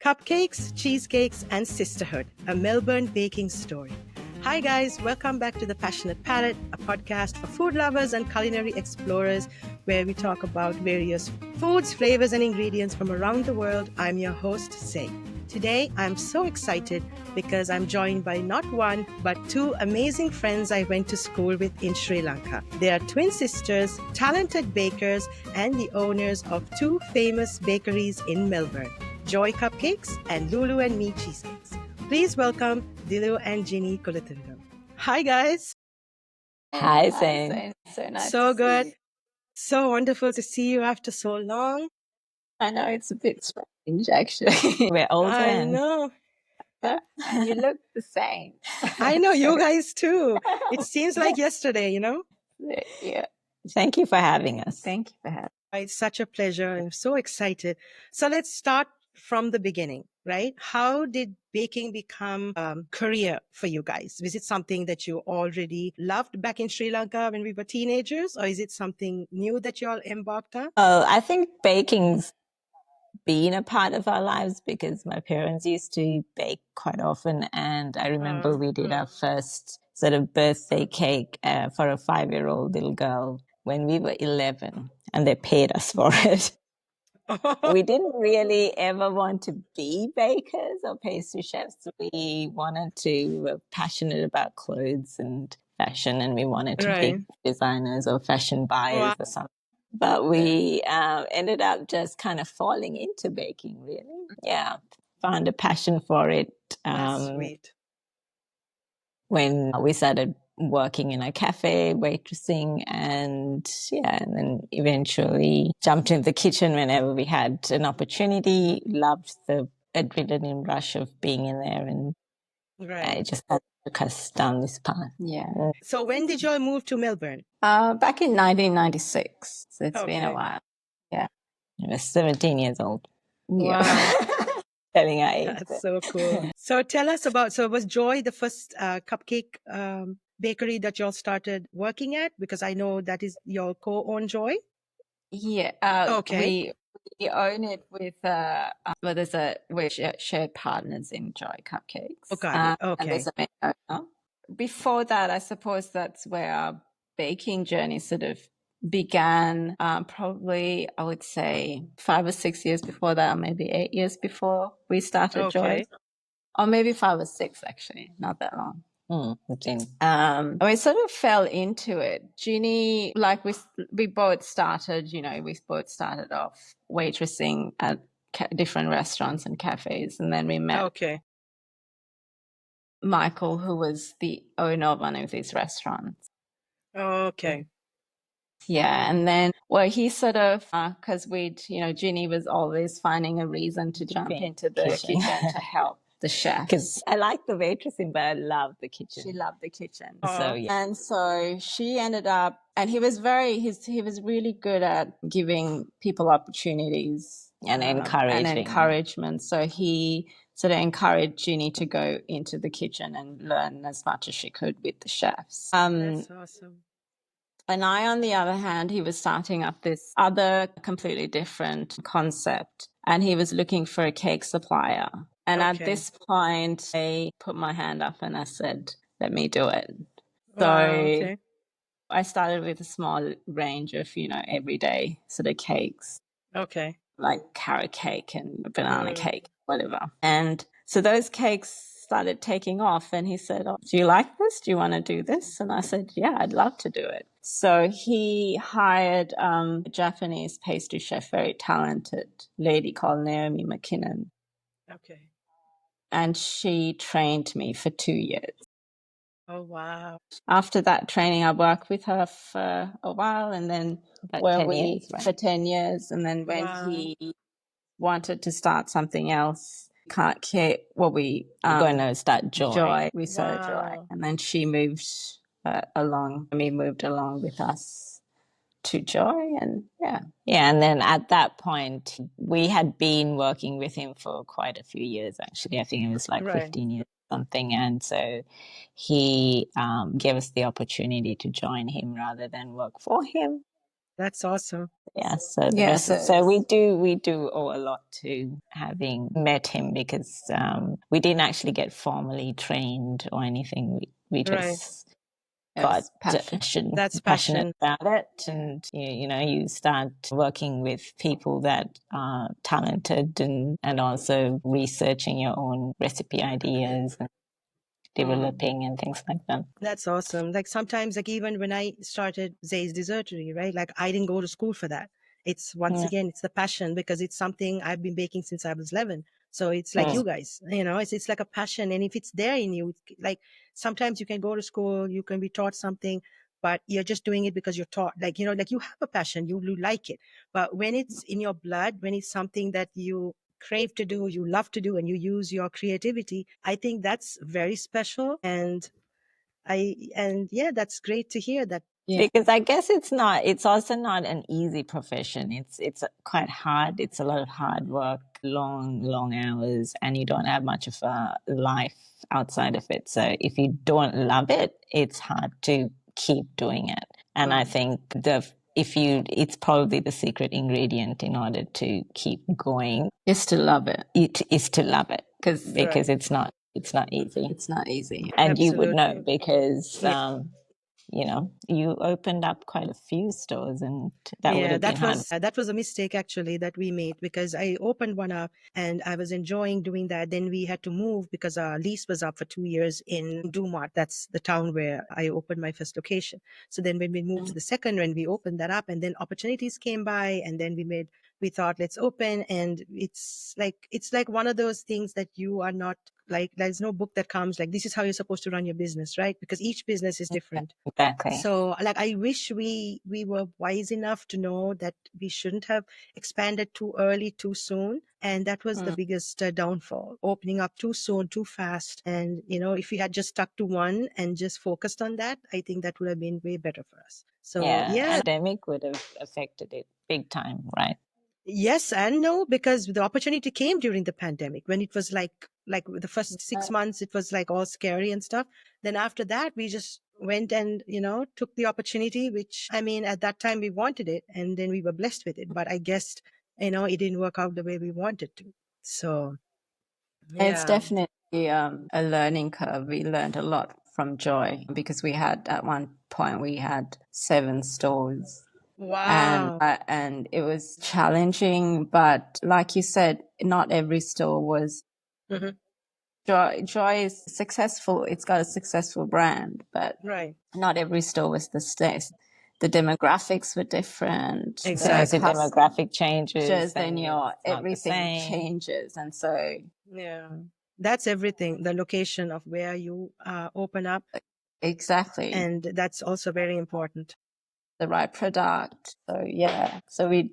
Cupcakes, Cheesecakes, and Sisterhood, a Melbourne baking story. Hi, guys, welcome back to the Passionate Palate, a podcast for food lovers and culinary explorers where we talk about various foods, flavors, and ingredients from around the world. I'm your host, Say. Today, I'm so excited because I'm joined by not one, but two amazing friends I went to school with in Sri Lanka. They are twin sisters, talented bakers, and the owners of two famous bakeries in Melbourne, Joy Cupcakes and Lulu and Me Cheesecakes. Please welcome Dilu and Jini Kulatungam. Hi, guys. Hi, Zane. So nice. So to good. see you. So wonderful to see you after so long. I know it's a bit strange, actually. We're old I friends. know. And you look the same. I know, you guys too. It seems like yesterday, you know? Yeah. Thank you for having us. Thank you for having us. It's such a pleasure. I'm so excited. So let's start from the beginning, right? How did baking become a career for you guys? Was it something that you already loved back in Sri Lanka when we were teenagers? Or is it something new that you all embarked on? Oh, I think baking's been a part of our lives because my parents used to bake quite often. And I remember we did our first sort of birthday cake for a 5-year-old little girl when we were 11, and they paid us for it. We didn't really ever want to be bakers or pastry chefs. We were passionate about clothes and fashion, and we wanted to be designers or fashion buyers or something. But we ended up just kind of falling into baking, really. Yeah, found a passion for it. That's sweet. When we started working in a cafe, waitressing, and then eventually jumped in the kitchen whenever we had an opportunity. Loved the adrenaline rush of being in there, and it just took us down this path. Yeah. So when did you all move to Melbourne? Back in 1996. So it's been a while. Yeah. I was 17 years old. Wow. Telling our age. That's so cool. So tell us so was Joy the first cupcake bakery that y'all started working at? Because I know that is your co-own Joy. Yeah. We own it with, we're shared partners in Joy Cupcakes. Oh, got it. And there's a main owner. Before that, I suppose that's where our baking journey sort of began, probably, I would say 5 or 6 years before that, maybe 8 years before we started Joy. Or maybe 5 or 6, actually, not that long. We sort of fell into it. Ginny, like we both started, we both started off waitressing at different restaurants and cafes, and then we met Michael, who was the owner of one of these restaurants. Yeah, and then, he sort of, because Ginny was always finding a reason to jump into the kitchen to help the chef. Because I like the waitressing, but I love the kitchen. She loved the kitchen. And so she ended up, and he was really good at giving people opportunities and encouragement. So he sort of encouraged Ginny to go into the kitchen and learn as much as she could with the chefs. That's awesome. And I, on the other hand, he was starting up this other completely different concept, and he was looking for a cake supplier. And at this point, I put my hand up and I said, let me do it. So I started with a small range of, everyday sort of cakes. Like carrot cake and banana cake, whatever. And so those cakes started taking off, and he said, do you like this? Do you want to do this? And I said, yeah, I'd love to do it. So he hired a Japanese pastry chef, very talented lady called Naomi McKinnon. And she trained me for 2 years. Oh, wow. After that training, I worked with her for a while, and then for 10 years. And then when he wanted to start something else, we're going to start Joy. We started Joy. And then she moved along with us to Joy, and and then at that point we had been working with him for quite a few years, actually. I think it was like 15 years or something, and so he gave us the opportunity to join him rather than work for him. That's awesome. Yeah, so we do owe a lot to having met him, because we didn't actually get formally trained or anything. We just got passion. That's passionate passion. about it, and you start working with people that are talented, and also researching your own recipe ideas and developing and things like that. That's awesome. Like sometimes, like even when I started Zay's Dessertery, right? Like I didn't go to school for that. It's once again, it's the passion, because it's something I've been baking since I was 11. So it's like you guys, it's like a passion. And if it's there in you, like sometimes you can go to school, you can be taught something, but you're just doing it because you're taught. Like, like you have a passion, you like it. But when it's in your blood, when it's something that you crave to do, you love to do, and you use your creativity, I think that's very special. And yeah, that's great to hear that. Because I guess it's also not an easy profession. It's quite hard. It's a lot of hard work, long hours, and you don't have much of a life outside of it. So if you don't love it, it's hard to keep doing it. And I think it's probably the secret ingredient in order to keep going is to love it. It is to love it, because it's not easy. It's not easy. And you would know, because you opened up quite a few stores, and that would have been hard. That was a mistake actually that we made, because I opened one up and I was enjoying doing that. Then we had to move because our lease was up for 2 years in Dumont. That's the town where I opened my first location. So then when we moved to the second, when we opened that up, and then opportunities came by, and then we thought, let's open. And it's like one of those things that you are not, like, there's no book that comes like, this is how you're supposed to run your business, right? Because each business is different. Exactly. So like, I wish we were wise enough to know that we shouldn't have expanded too early, too soon. And that was the biggest downfall, opening up too soon, too fast. And, if we had just stuck to one and just focused on that, I think that would have been way better for us. So yeah. Pandemic would have affected it big time, right? Yes and no, because the opportunity came during the pandemic, when it was like the first 6 months, it was like all scary and stuff. Then after that, we just went and, took the opportunity, which, I mean, at that time we wanted it, and then we were blessed with it. But I guess, it didn't work out the way we wanted to. So yeah. It's definitely a learning curve. We learned a lot from Joy, because at one point we had 7 stores. Wow. And it was challenging, but like you said, not every store was. Joy is successful. It's got a successful brand, but not every store was the same. The demographics were different. Exactly. The demographic changes, then everything changes. And so, yeah, that's everything. The location of where you open up. Exactly. And that's also very important. The right product. So yeah. So we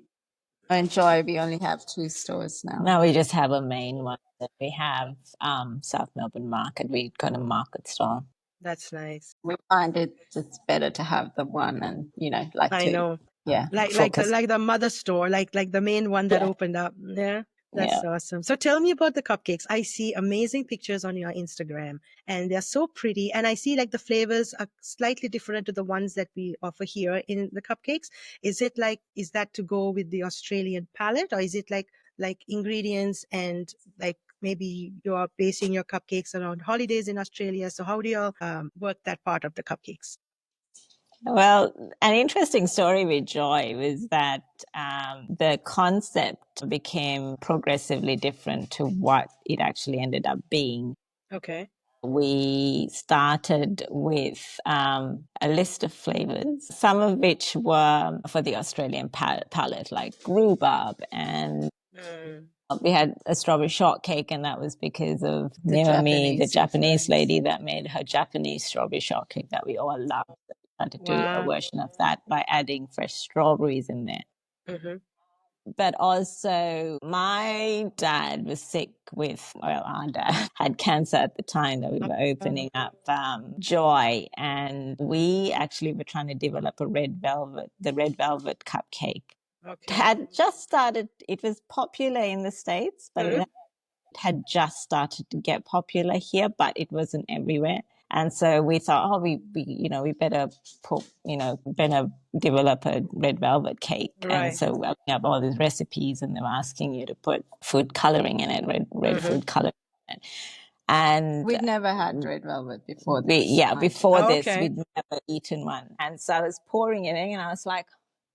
only have 2 stores now. Now we just have a main one. We have South Melbourne Market. We've got a market store. That's nice. We find it's better to have the one, and I know. Yeah. Like the mother store, like the main one that opened up. Yeah. That's awesome. So tell me about the cupcakes. I see amazing pictures on your Instagram, and they're so pretty. And I see like the flavors are slightly different to the ones that we offer here in the cupcakes. Is that to go with the Australian palate, or is it like ingredients, and like maybe you're basing your cupcakes around holidays in Australia? So how do you work that part of the cupcakes? Well, an interesting story with Joy was that the concept became progressively different to what it actually ended up being. Okay. We started with a list of flavors, some of which were for the Australian palate, like rhubarb, and we had a strawberry shortcake, and that was because of Naomi, the Japanese lady that made her Japanese strawberry shortcake that we all loved. We had to do a version of that by adding fresh strawberries in there. But also, my dad was sick our dad had cancer at the time that we were opening up Joy, and we actually were trying to develop the red velvet cupcake. Okay. Had just started. It was popular in the States, but it had just started to get popular here, but it wasn't everywhere. And so we thought, oh, we better develop a red velvet cake. Right. And so we have all these recipes, and they're asking you to put food coloring in it, red food coloring in it. And we'd never had red velvet before this. This, we'd never eaten one. And so I was pouring it in, and I was like,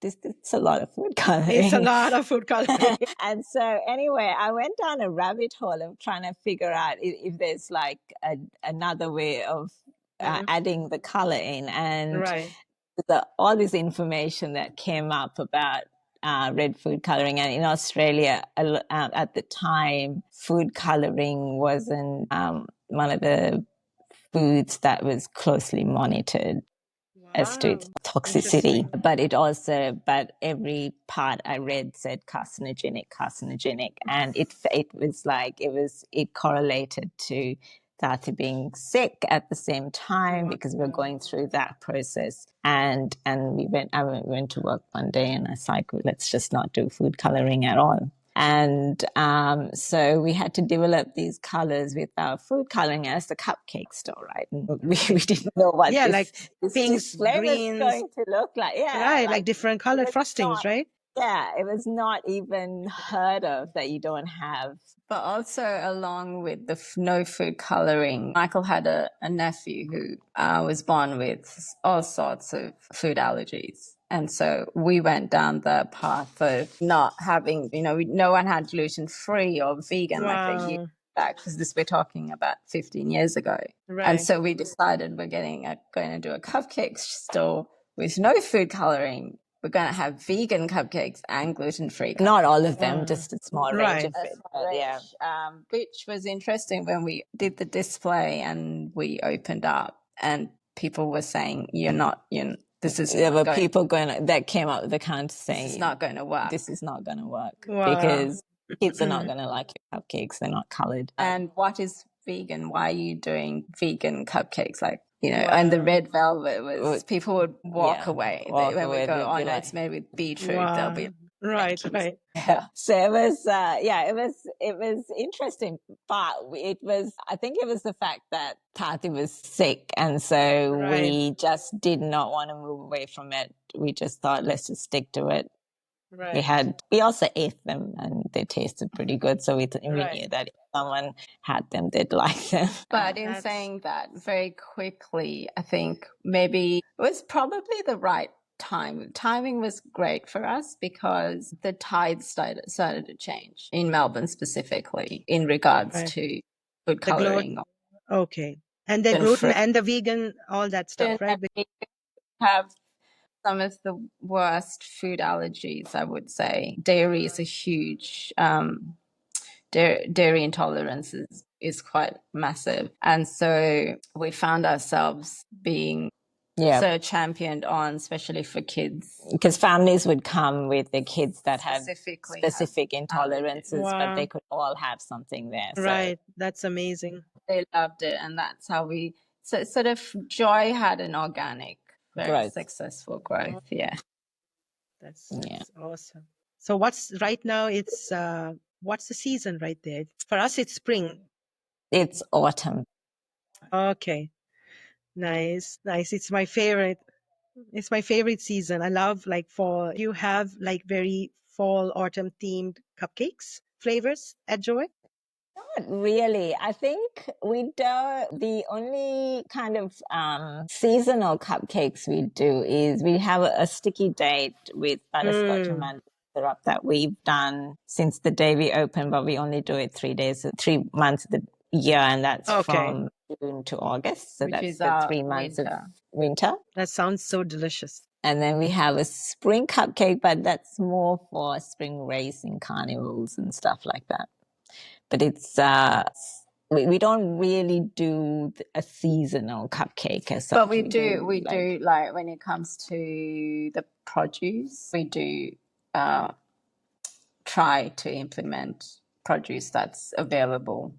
this is a lot of food coloring. It's a lot of food coloring. And so anyway, I went down a rabbit hole of trying to figure out if there's like another way of adding the color in. And all this information that came up about red food coloring, and in Australia at the time, food coloring wasn't one of the foods that was closely monitored as to its toxicity. But every part I read said carcinogenic, and it correlated to Tati being sick at the same time because we were going through that process. And I went to work one day, and I was like, let's just not do food coloring at all. And so we had to develop these colors with our food coloring as the cupcake store, right? And we didn't know what this pinks, greens, was going to look like. Yeah, right, like different colored frostings, right? Yeah, it was not even heard of that you don't have. But also along with the no food coloring, Michael had a nephew who was born with all sorts of food allergies. And so we went down the path of not having, no one had gluten-free or vegan like they used back, because we're talking about 15 years ago. Right. And so we decided we're going to do a cupcake store with no food coloring. We're going to have vegan cupcakes and gluten-free. Not all of them, just a small range of it. Which was interesting when we did the display and we opened up, and people were saying, there were people that came up with the counter saying, this is not going to work. This is not going to work. Because kids are not going to like your cupcakes. They're not colored. And what is vegan? Why are you doing vegan cupcakes? And the red velvet was, people would walk away. When we go, no, it's made with beetroot. They'll be right. Yeah. So it was interesting, but I think it was the fact that Tati was sick, and so we just did not want to move away from it. We just thought, let's just stick to it. Right. We also ate them, and they tasted pretty good. So we knew that if someone had them, they'd like them. But in saying that, very quickly, I think maybe it was probably the right time. Timing was great for us because the tides started to change in Melbourne specifically in regards to food coloring. And the gluten and the vegan, all that stuff, right? We have some of the worst food allergies, I would say. Dairy is a huge dairy intolerance is quite massive. And so we found ourselves being so championed on, especially for kids. Because families would come with the kids that had specific intolerances, but they could all have something there. Right. That's amazing. They loved it. And that's how we sort of Joy had an organic, very successful growth. Yeah. That's awesome. So what's right now? It's what's the season right there? For us, it's spring. It's autumn. Okay. Nice. It's my favorite. It's my favorite season. I love fall. You have very fall, autumn themed cupcakes flavors at Joy? Not really. I think we don't. The only kind of seasonal cupcakes we do is we have a sticky date with butterscotch and mango syrup that we've done since the day we opened, but we only do it 3 months of the year, and that's from June to August. So that's the 3 months of winter. That sounds so delicious. And then we have a spring cupcake, but that's more for spring racing carnivals and stuff like that. But it's we don't really do a seasonal cupcake as such. But we do like when it comes to the produce, we do try to implement produce that's available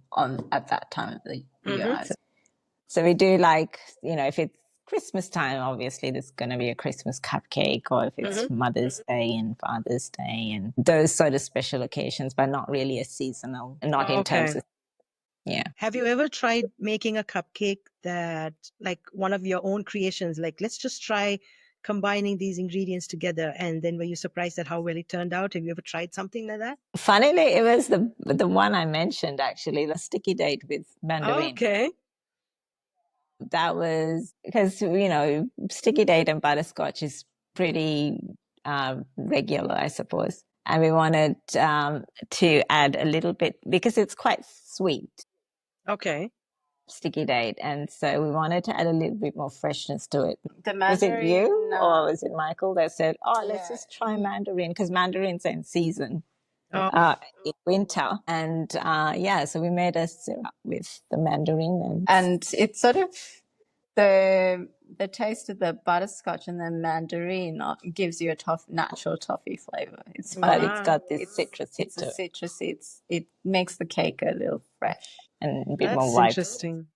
at that time of the year. So we do if it's Christmas time, obviously there's going to be a Christmas cupcake, or if it's Mother's Day and Father's Day and those sort of special occasions, but not really a seasonal, not in terms of Yeah. Have you ever tried making a cupcake that, like one of your own creations, like let's just try combining these ingredients together, and then were you surprised at how well it turned out? Have you ever tried something like that? Funnily, it was the one I mentioned, actually, the sticky date with mandarin. Okay. That was because, sticky date and butterscotch is pretty regular, I suppose. And we wanted to add a little bit because it's quite sweet. Okay. Sticky date, and so we wanted to add a little bit more freshness to it. The was it mandarin, you or was it Michael that said, let's just try mandarin, because mandarin's in season in winter, and so we made a syrup with the mandarin, and it's sort of the taste of the butterscotch and the mandarin gives you a natural toffee flavor. It's got this citrus hit to it. Citrus. It makes the cake a little fresh and a bit That's more ripe. interesting.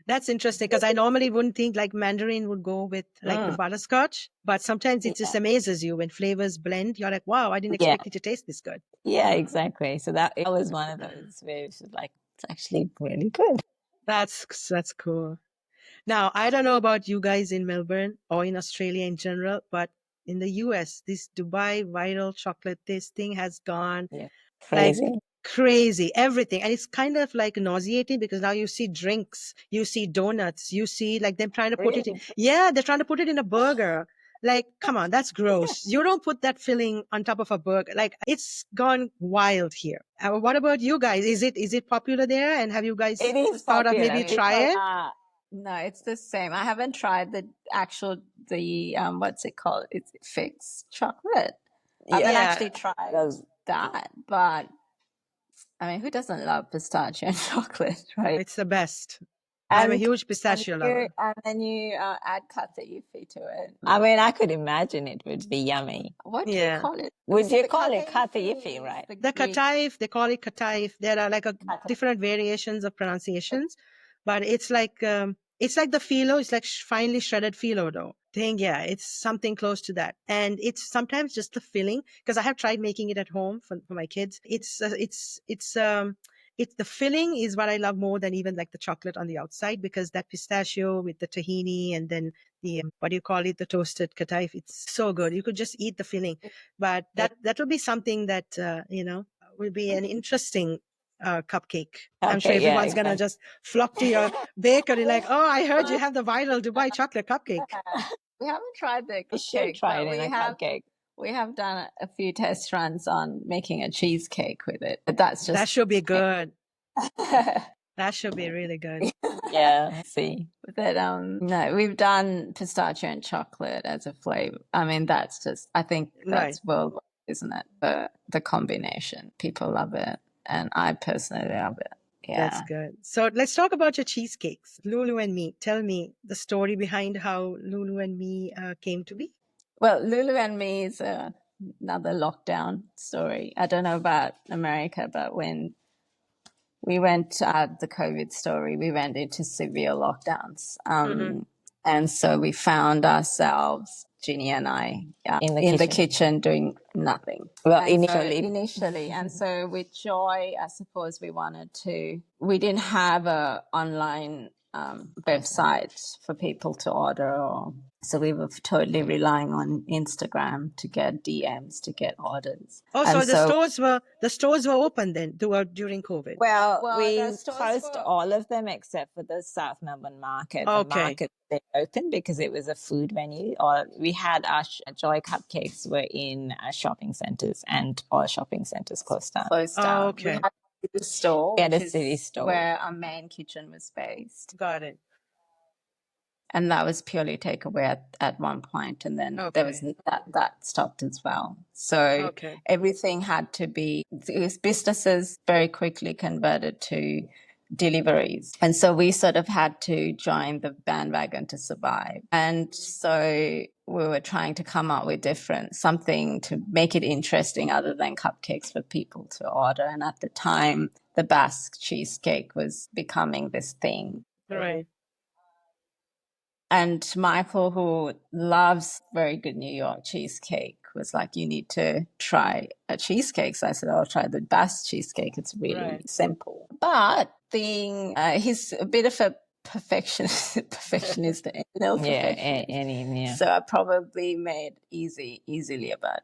That's interesting, because I normally wouldn't think like mandarin would go with like the butterscotch, but sometimes it just amazes you when flavors blend. You're like, wow, I didn't expect it to taste this good. Yeah, exactly. So that was one of those where it's like, it's actually really good. That's cool. Now, I don't know about you guys in Melbourne or in Australia in general, but in the US, this Dubai viral chocolate, this thing has gone crazy, everything. And it's kind of like nauseating, because now you see drinks, you see donuts, you see like them trying to put it in. Yeah, they're trying to put it in a burger. Like, come on, that's gross. You don't put that filling on top of a burger. Like, it's gone wild here. What about you guys? Is it popular there? And have you guys thought of maybe try it? No, it's the same. I haven't tried the what's it called? It's fixed chocolate. I haven't actually tried that, but I mean, who doesn't love pistachio and chocolate, right? It's the best. I'm a huge pistachio lover. And then you add kataifi to it. I mean, I could imagine it would be yummy. What do you call it? Would you call it kataifi, right? The kataif, they call it kataif. There are like different variations of pronunciations, but it's like the phyllo. It's like finely shredded phyllo dough thing. Yeah, it's something close to that, and it's sometimes just the filling, because I have tried making it at home for my kids. It's the filling is what I love more than even like the chocolate on the outside, because that pistachio with the tahini and then the what do you call it, the toasted kataif, it's so good. You could just eat the filling. But that will be something that will be an interesting cupcake. I'm sure everyone's gonna just flock to your bakery like, oh, I heard you have the viral Dubai chocolate cupcake. We haven't tried the cupcake. You should try it in a cupcake. We have done a few test runs on making a cheesecake with it, but that should be good. That should be really good. Yeah, see. But no, we've done pistachio and chocolate as a flavor. I mean, I think that's worldwide, isn't it? The combination. People love it, and I personally love it. Yeah. That's good. So let's talk about your cheesecakes, Lulu and Me. Tell me the story behind how Lulu and Me came to be. Well, Lulu and Me is another lockdown story. I don't know about America, but when we went the COVID story, we went into severe lockdowns. And so we found ourselves, Ginny and I, in the kitchen doing nothing. Well, initially. And so with Joy, I suppose we didn't have an online website for people to order, so we were totally relying on Instagram to get DMs, to get orders. Oh, so the stores were open then during COVID? Well, we closed all of them except for the South Melbourne market. The market they opened because it was a food venue. Or we had our Joy Cupcakes were in shopping centres, and all shopping centres closed down. Oh, okay. We had a store. We had a city store where our main kitchen was based. Got it. And that was purely takeaway at one point, and then there was that stopped as well. So everything had to be, businesses very quickly converted to deliveries. And so we sort of had to join the bandwagon to survive. And so we were trying to come up with something to make it interesting other than cupcakes for people to order. And at the time, the Basque cheesecake was becoming this thing. Right. And Michael, who loves very good New York cheesecake, was like, you need to try a cheesecake. So I said, I'll try the Basque cheesecake. It's really simple. But thing. He's a bit of a perfectionist, Yeah. So I probably made easily about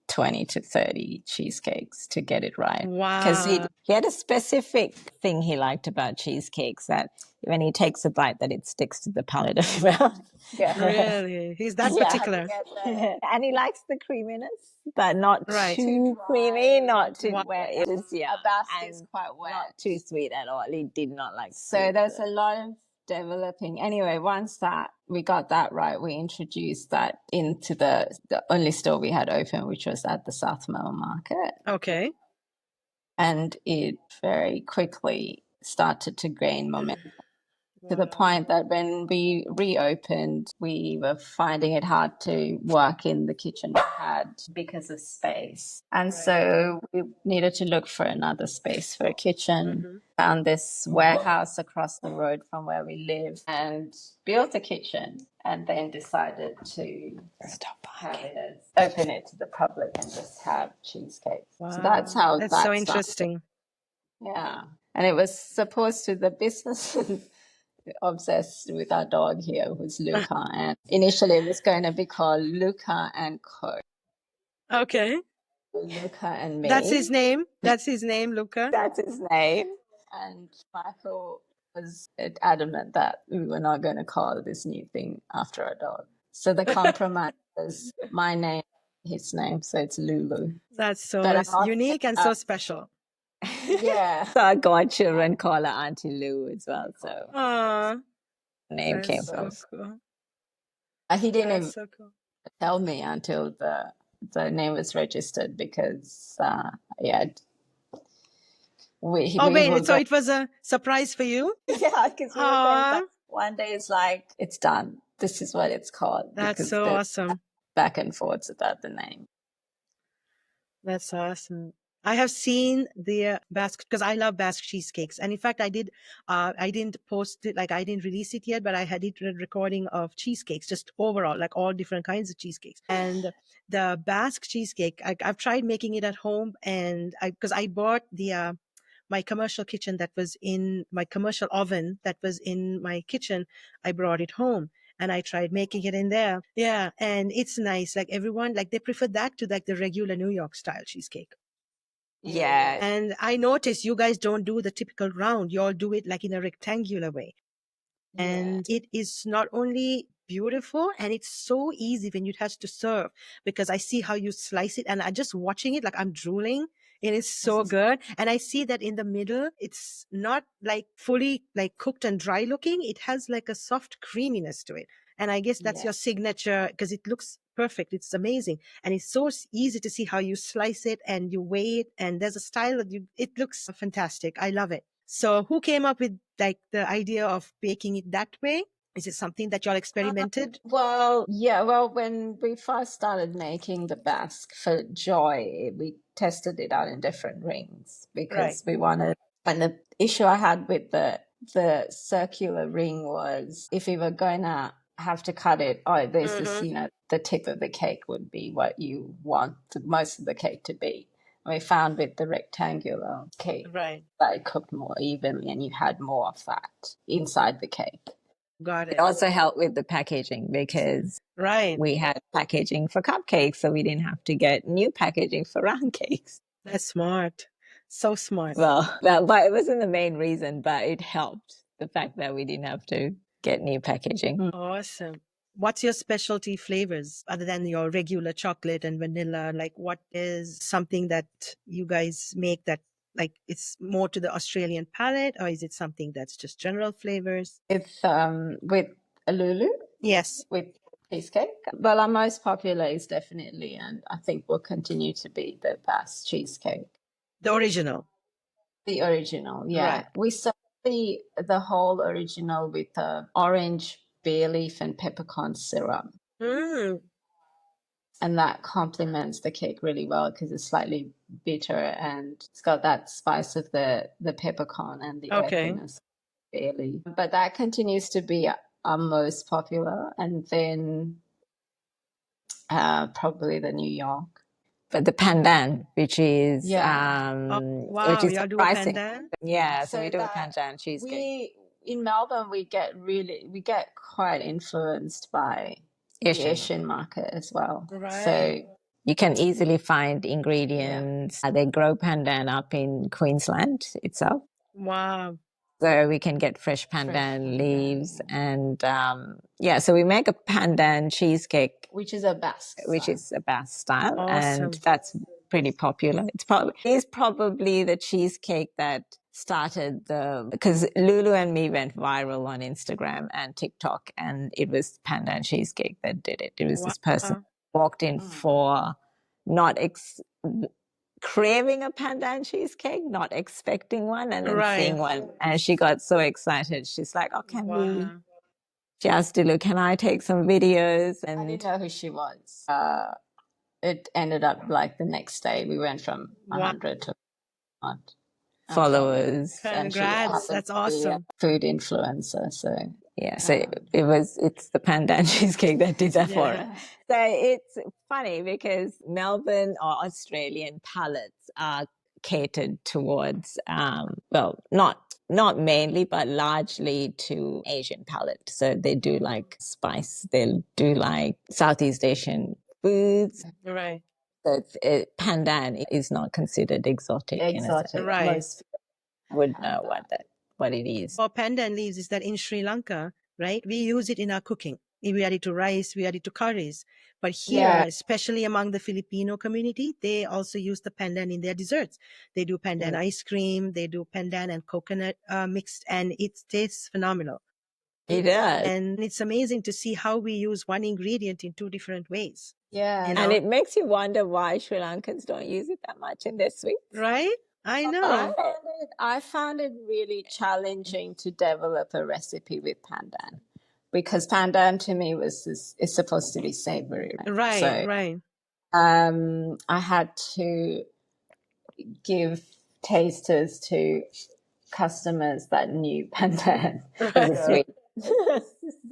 20 to 30 cheesecakes to get it right. Wow. Because he had a specific thing he liked about cheesecakes, that when he takes a bite, that it sticks to the palate as well. Yeah. Really? He's that particular. And he likes the creaminess, but not too creamy, not too wet. It is, A basket is quite wet. Not too sweet at all. He did not like So there's a lot of developing. Anyway, once that we got that right, we introduced that into the only store we had open, which was at the South Melbourne Market. Okay. And it very quickly started to gain momentum. To the point that when we reopened, we were finding it hard to work in the kitchen we had because of space. And so we needed to look for another space for a kitchen. Found this warehouse across the road from where we live and built a kitchen, and then decided to open it to the public and just have cheesecakes. Wow. So that's how that's that so interesting. started. Yeah. And it was supposed to, the business obsessed with our dog here, who's Luca, and initially it was going to be called Luca and Co. Okay. Luca and me. That's his name. That's his name, Luca. That's his name. And Michael was adamant that we were not going to call this new thing after our dog. So the compromise was my name, his name, so it's Lulu. That's so unique and so special. Yeah. So our godchildren call her Auntie Lou as well. So Aww. Name came from. Cool. He didn't even tell me until the name was registered, because so it was a surprise for you? Yeah, because we were one day it's like, it's done. This is what it's called. That's so awesome. Back and forth about the name. That's awesome. I have seen the Basque, because I love Basque cheesecakes. And in fact, I didn't post it, like I didn't release it yet, but I had it recording of cheesecakes, just overall, like all different kinds of cheesecakes. And the Basque cheesecake, I've tried making it at home, and because I bought my commercial kitchen that was in my commercial oven that was in my kitchen, I brought it home. And I tried making it in there. Yeah. And it's nice. Like everyone, like they prefer that to like the regular New York style cheesecake. Yeah. And I noticed you guys don't do the typical round. You all do it like in a rectangular way. And it is not only beautiful, and it's so easy when you touch to serve, because I see how you slice it, and I just watching it, like I'm drooling. It is so good. And I see that in the middle, it's not like fully like cooked and dry looking. It has like a soft creaminess to it. And I guess that's your signature, because it looks perfect. It's amazing. And it's so easy to see how you slice it and you weigh it. And there's a style that it looks fantastic. I love it. So who came up with like the idea of baking it that way? Is it something that y'all experimented? When we first started making the Basque for Joy, we tested it out in different rings, because we wanted, and the issue I had with the circular ring was, if we were going to have to cut it, this the tip of the cake would be what you want most of the cake to be. We found with the rectangular cake that it cooked more evenly, and you had more of that inside the cake. Got it. It also helped with the packaging, because we had packaging for cupcakes, so we didn't have to get new packaging for round cakes. That's smart. So smart. Well, but it wasn't the main reason, but it helped, the fact that we didn't have to get new packaging. Awesome. What's your specialty flavors other than your regular chocolate and vanilla? Like, what is something that you guys make that like it's more to the Australian palate, or is it something that's just general flavors? It's with a Lulu. Yes. With cheesecake. Well, our most popular is definitely, and I think will continue to be, the Basque cheesecake. The original. The original, yeah. Right. We serve the whole original with orange bay leaf and peppercorn syrup. And that complements the cake really well, because it's slightly bitter and it's got that spice of the peppercorn and the earthiness of the bay leaf. But that continues to be our most popular. And then probably the New York. but the pandan, which is wow, which is y'all do a surprising. pandan? Yeah, so we do a pandan cheesecake. In Melbourne, we get quite influenced by the Asian market as well. Right. So you can easily find ingredients. They grow pandan up in Queensland itself. Wow. So we can get fresh pandan leaves. And so we make a pandan cheesecake. Which is a Basque style. Awesome. And that's pretty popular. It's probably the cheesecake that started because Lulu and me went viral on Instagram and TikTok, and it was pandan cheesecake that did it. It was this person walked in for not craving a pandan cheesecake, not expecting one, and then seeing one, and she got so excited. She's like, "Oh, she asked Dilu, can I take some videos?" And I didn't know who she was. It ended up like the next day we went from 100 to 100 followers. Congrats, that's awesome. Food influencer, so it's the pandan cheesecake that did that for her. So it's funny because Melbourne or Australian palates are catered towards not mainly but largely to Asian palate. So they do like spice, they'll do like Southeast Asian foods. Right. So pandan is not considered exotic. Right. Most would know what it is. For pandan leaves is that in Sri Lanka, right, we use it in our cooking. We add it to rice, we add it to curries. But here, especially among the Filipino community, they also use the pandan in their desserts. They do pandan ice cream, they do pandan and coconut mixed, and it tastes phenomenal. It does. And it's amazing to see how we use one ingredient in two different ways. Yeah. And it makes you wonder why Sri Lankans don't use it that much in their sweets. Right? I know. I found it really challenging to develop a recipe with pandan because pandan to me is supposed to be savory. Right. I had to give tasters to customers that knew pandan was sweet.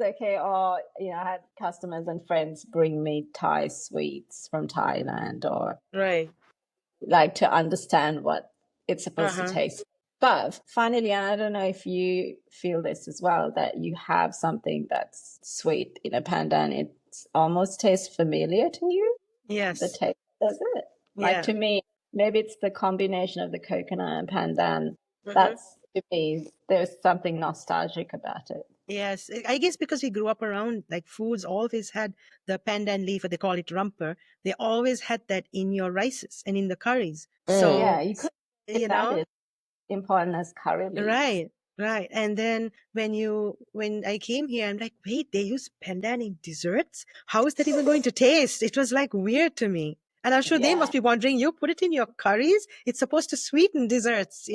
Okay, or I had customers and friends bring me Thai sweets from Thailand, or like to understand what it's supposed to taste. But finally, and I don't know if you feel this as well, that you have something that's sweet in a pandan, it almost tastes familiar to you. Yes. The taste does it. Like to me, maybe it's the combination of the coconut and pandan. That's, to me, there's something nostalgic about it. Yes, I guess because we grew up around like foods always had the pandan leaf, or they call it rumper. They always had that in your rices and in the curries. So you could that is important as curry leaves. Right. And then when I came here, I'm like, wait, they use pandan in desserts? How is that even going to taste? It was like weird to me. And I'm sure they must be wondering, you put it in your curries? It's supposed to sweeten desserts,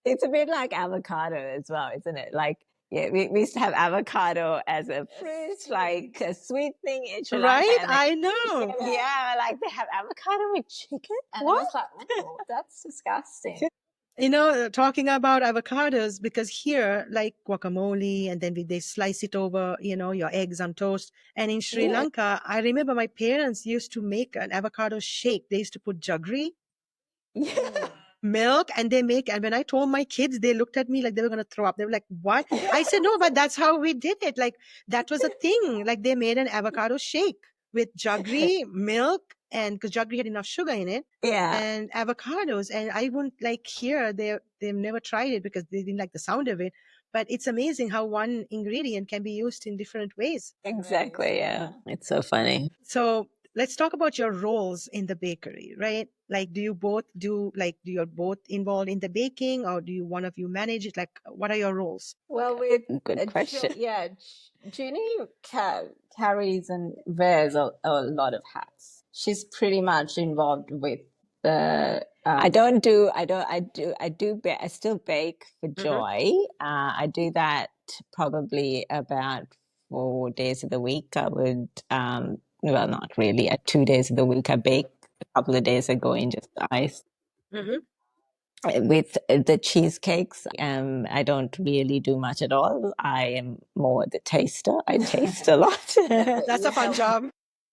It's a bit like avocado as well, isn't it? Like, we used to have avocado as a fruit, like a sweet thing in Sri Lanka. Right? I know. Yeah, like they have avocado with chicken. And what? I was like, oh, that's disgusting. Talking about avocados, because here, like guacamole, and then they slice it over, your eggs on toast. And in Sri Lanka, I remember my parents used to make an avocado shake. They used to put jaggery. Milk, and when I told my kids, they looked at me like they were going to throw up. They were like, what? I said, no, but that's how we did it. Like, that was a thing. Like, they made an avocado shake with jaggery, milk, and because jaggery had enough sugar in it, and avocados. And I wouldn't like here, they've never tried it because they didn't like the sound of it. But it's amazing how one ingredient can be used in different ways. Exactly, yeah. It's so funny. So let's talk about your roles in the bakery, right? Like, do you both involved in the baking, or do one of you manage it? Like, what are your roles? Well, good question. Jini carries and wears a lot of hats. She's pretty much involved with the. I still bake for Joy. I do that probably about 4 days of the week. I would, well, not really. At 2 days of the week, I bake. A couple of days ago in just ice. With the cheesecakes, I don't really do much at all. I am more the taster. I taste a lot. That's a fun job.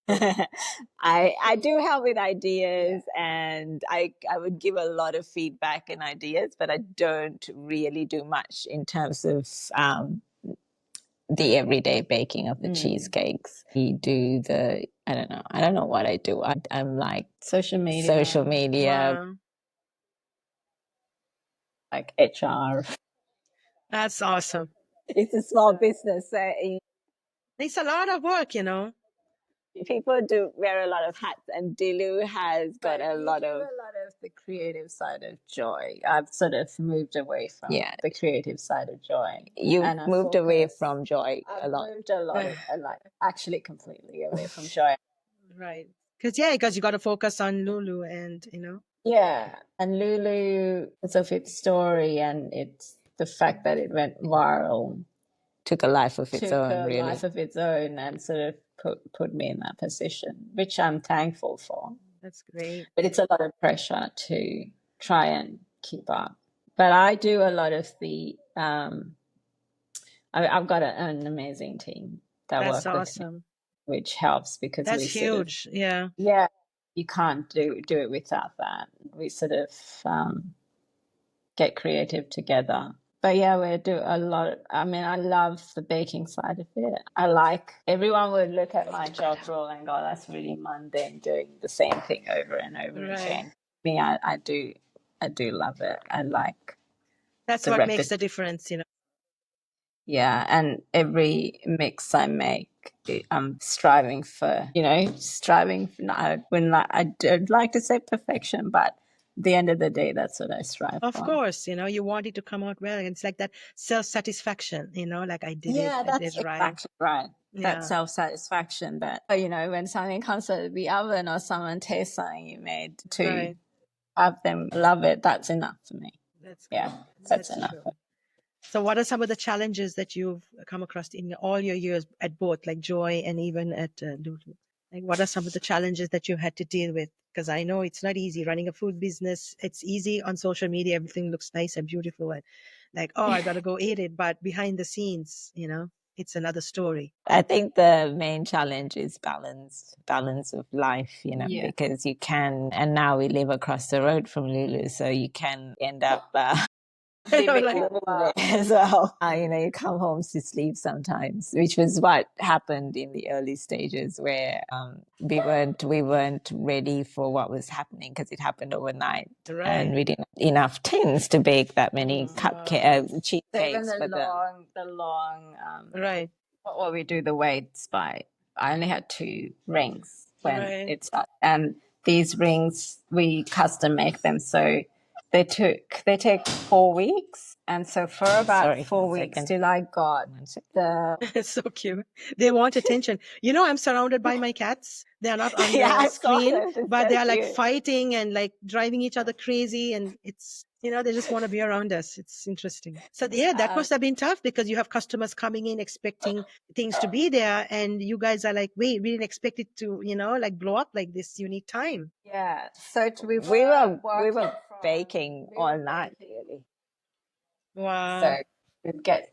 I do help with ideas, and I would give a lot of feedback and ideas, but I don't really do much in terms of the everyday baking of the cheesecakes. We do I don't know what I do. I'm like social media, Wow. like HR. That's awesome. It's a small business, so It's a lot of work, you know. people do wear a lot of hats, and Dilu has got but a you lot do of a lot of the creative side of Joy. I've sort of moved away from the creative side of Joy. You've moved away from Joy a I've lot. moved a lot, like actually completely away from Joy. Right. Because you got to focus on Lulu and, you know. Yeah, and Lulu, because of its story and it's the fact that it went viral, Took a life of its took own, a really. life of its own, and sort of put me in that position, which I'm thankful for. That's great. But it's a lot of pressure to try and keep up. But I do a lot of the I've got an amazing team that That's work with awesome. me, which helps because That's we huge. Yeah. yeah, you can't do it without that. We sort of get creative together. But yeah, we do a lot. I mean, I love the baking side of it. Everyone would look at my job role and go, that's really mundane, doing the same thing over and over again. Me, I do love it. I like That's what makes the difference, you know. Yeah, and every mix I make, I'm striving for, I don't like to say perfection, but at the end of the day, that's what I strive for. Of course, you know, you want it to come out well. And it's like that self-satisfaction, you know, like I did it, I did it right. Exactly right. Yeah. That self-satisfaction that, when something comes out of the oven or someone tastes something you made to have them love it, that's enough for me. That's good. Yeah, that's enough. So what are some of the challenges that you've come across in all your years at both, like Joy and even at Lulu? Like, what are some of the challenges that you had to deal with? Because I know it's not easy running a food business. It's easy on social media. Everything looks nice and beautiful and like, oh, I got to go eat it. But behind the scenes, you know, it's another story. I think the main challenge is balance of life, you know, because you can, and now we live across the road from Lulu, so you can end up living there as well. You come home to sleep sometimes, which was what happened in the early stages where we weren't ready for what was happening because it happened overnight, and we didn't have enough tins to bake that many cheesecakes. So the long what we do the weights by. I only had 2 rings when it's up, and these rings we custom make them, so they take 4 weeks, and so for about 4 weeks till I got the. It's so cute. They want attention. You know, I'm surrounded by my cats. They're not on the screen, but they're like fighting and like driving each other crazy, and it's, you know, they just want to be around us. It's interesting. So yeah, that must have been tough because you have customers coming in expecting things to be there, and you guys are like, wait, we didn't expect it to, you know, like blow up like this. You need time. Yeah. So we were baking all night, really. Wow. So we'd get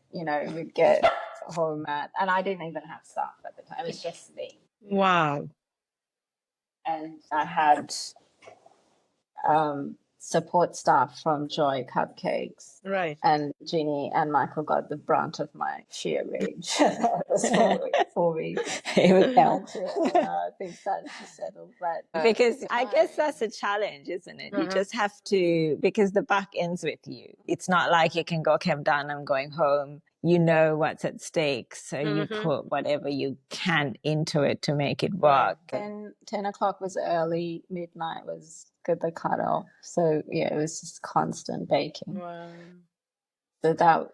home and I didn't even have staff at the time. It was just me. Wow. And I had support staff from Joy Cupcakes. Right. And Ginny and Michael got the brunt of my sheer rage. 4 weeks. It was hell. Things started to settle. But because I guess that's a challenge, isn't it? You just have to, because the buck ends with you. It's not like you can go, okay, I'm done, I'm going home. You know what's at stake, so you put whatever you can into it to make it work. 10 o'clock was early, midnight was the cutoff. So yeah, it was just constant baking. Wow. So that,